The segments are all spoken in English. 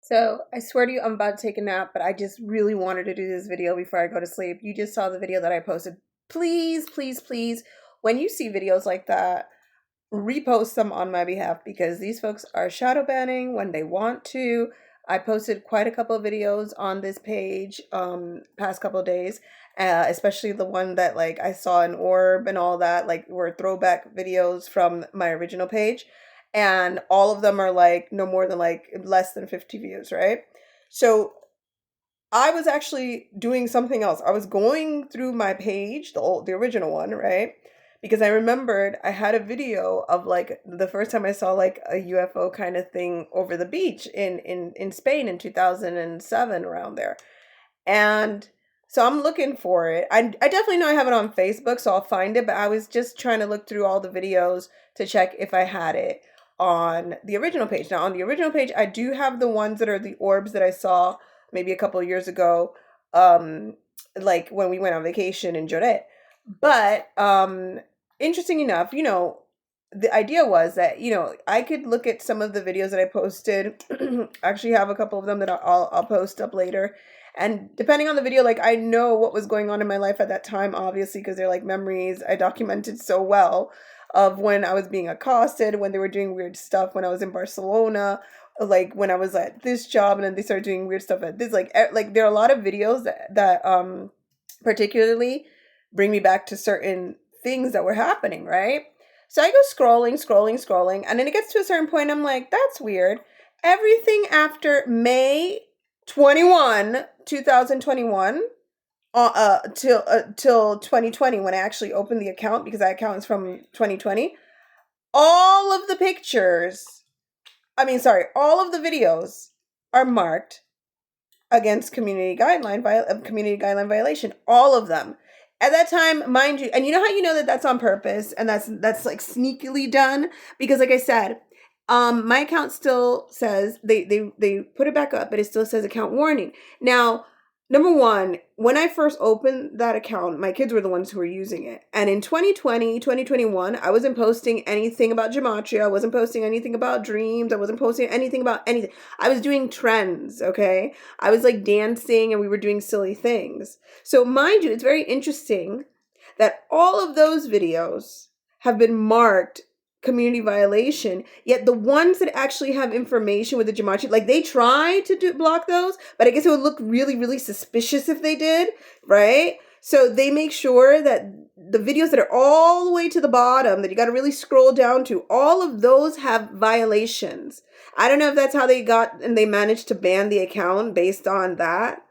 So I swear to you, I'm about to take a nap, but I just really wanted to do this video before I go to sleep. You just saw the video that I posted. Please, please, please, when you see videos like that, repost them on my behalf because these folks are shadow banning when they want to. I posted quite a couple of videos on this page past couple of days, especially the one that like I saw an orb and all that, like were throwback videos from my original page, and all of them are like no more than like less than 50 views, right? So I was actually doing something else. I was going through my page, the original one, right? Because I remembered I had a video of like the first time I saw like a UFO kind of thing over the beach in Spain in 2007 around there. And so I'm looking for it. I definitely know I have it on Facebook, so I'll find it, but I was just trying to look through all the videos to check if I had it on the original page. Now, on the original page, I do have the ones that are the orbs that I saw maybe a couple of years ago, like when we went on vacation in Joret. But interesting enough, the idea was that, I could look at some of the videos that I posted. I actually have a couple of them that I'll post up later. And depending on the video, like I know what was going on in my life at that time, obviously, because they're like memories I documented so well of when I was being accosted, when they were doing weird stuff, when I was in Barcelona, like when I was at this job, and then they started doing weird stuff at this. Like there are a lot of videos that particularly bring me back to certain things that were happening, right? So I go scrolling, and then it gets to a certain point. I'm like, that's weird. Everything after May 21, 2021, till 2020 when I actually opened the account, because that account is from 2020. All of the pictures, all of the videos are marked against community guideline violation. All of them. At that time, mind you, and you know how you know that that's on purpose and that's like sneakily done, because like I said, my account still says they put it back up, but it still says account warning. Now, number one, when I first opened that account, my kids were the ones who were using it. And in 2020, 2021, I wasn't posting anything about gematria. I wasn't posting anything about dreams. I wasn't posting anything about anything. I was doing trends, okay? I was like dancing and we were doing silly things. So mind you, it's very interesting that all of those videos have been marked community violation, yet the ones that actually have information with the gematria, like they try to block those, but I guess it would look really, really suspicious if they did, right? So they make sure that the videos that are all the way to the bottom, that you got to really scroll down to, all of those have violations. I don't know if that's how they got and they managed to ban the account based on that.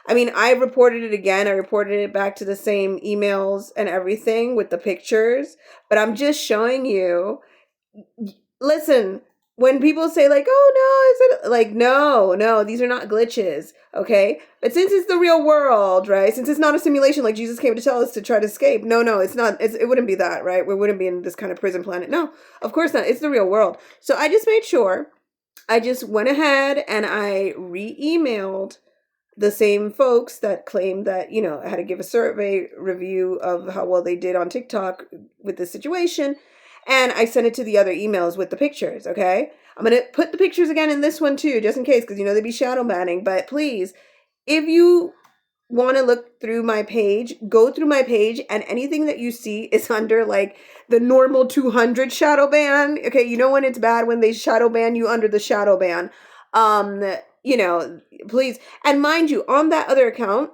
I mean, I reported it again. I reported it back to the same emails and everything with the pictures, but I'm just showing you. Listen, when people say like, "Oh no," is it like, no, these are not glitches, okay? But since it's the real world, right? Since it's not a simulation like Jesus came to tell us to try to escape. No, it's not. It wouldn't be that, right? We wouldn't be in this kind of prison planet. No, of course not. It's the real world. So I just made sure. I just went ahead and I re-emailed the same folks that claimed that, I had to give a survey review of how well they did on TikTok with this situation. And I sent it to the other emails with the pictures, okay? I'm going to put the pictures again in this one too, just in case, because they'd be shadow banning. But please, if you want to look through my page, go through my page, and anything that you see is under like the normal 200 shadow ban. Okay, you know when it's bad when they shadow ban you under the shadow ban. Please. And mind you, on that other account,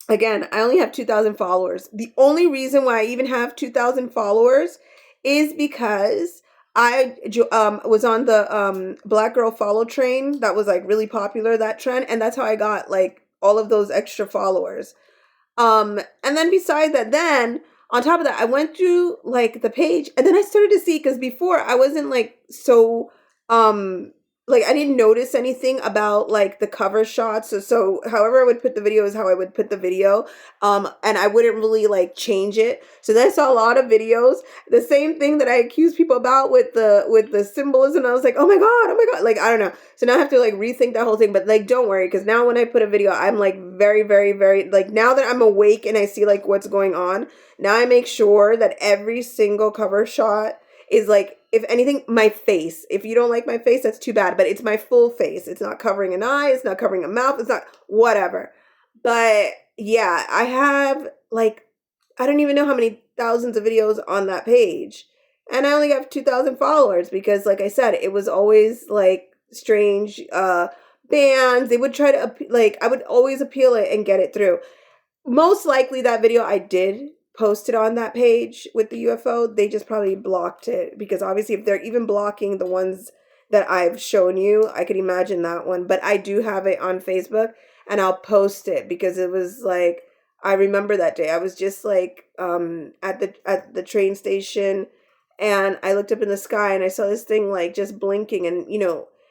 again, I only have 2,000 followers. The only reason why I even have 2,000 followers is because I was on the Black Girl Follow train that was like really popular, that trend, and that's how I got like all of those extra followers. And then besides that, then on top of that, I went through like the page, and then I started to see, because before I wasn't like so like I didn't notice anything about like the cover shots. So however I would put the video is how I would put the video. And I wouldn't really like change it. So then I saw a lot of videos, the same thing that I accused people about with the symbolism. I was like, oh my God. Like, I don't know. So now I have to like rethink that whole thing, but like, don't worry. Cause now when I put a video, I'm like very, very, very, like now that I'm awake and I see like what's going on, now I make sure that every single cover shot is like if anything, my face. If you don't like my face, that's too bad. But it's my full face. It's not covering an eye. It's not covering a mouth. It's not whatever. But yeah, I have like, I don't even know how many thousands of videos on that page. And I only have 2,000 followers because, like I said, it was always like strange bands. They would try to, like, I would always appeal it and get it through. Most likely that video I did post it on that page with the UFO. They just probably blocked it because obviously if they're even blocking the ones that I've shown you, I could imagine that one. But I do have it on Facebook and I'll post it because it was like, I remember that day. I was just like at the train station and I looked up in the sky and I saw this thing like just blinking and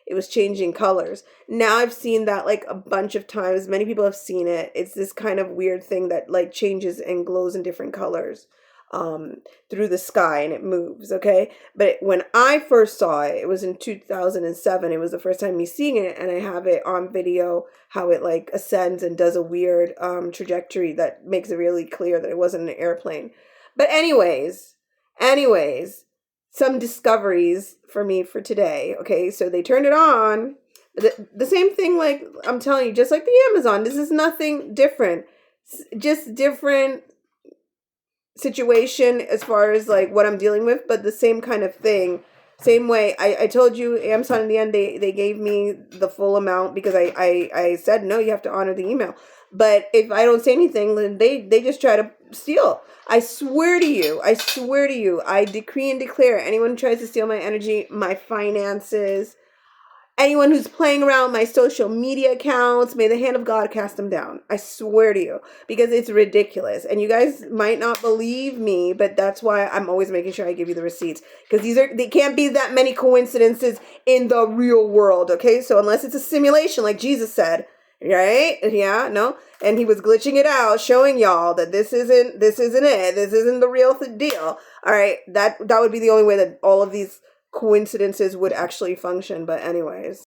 it was changing colors. Now I've seen that like a bunch of times. Many people have seen it. It's this kind of weird thing that like changes and glows in different colors through the sky and it moves, okay? But when I first saw it, it was in 2007. It was the first time me seeing it and I have it on video how it like ascends and does a weird trajectory that makes it really clear that it wasn't an airplane. But anyways, some discoveries for me for today. Okay, so they turned it on. The same thing, like I'm telling you, just like the Amazon. This is nothing different. Just different situation as far as like what I'm dealing with, but the same kind of thing. Same way I told you, Amazon in the end they gave me the full amount because I said no, you have to honor the email. But if I don't say anything, then they just try to steal. I swear to you, I decree and declare anyone who tries to steal my energy, my finances, anyone who's playing around my social media accounts, may the hand of God cast them down. I swear to you, because it's ridiculous. And you guys might not believe me, but that's why I'm always making sure I give you the receipts. Because they can't be that many coincidences in the real world, okay? So unless it's a simulation, like Jesus said, right? Yeah, no? And he was glitching it out, showing y'all that this isn't it. This isn't the real deal. All right, that would be the only way that all of these coincidences would actually function. But anyways.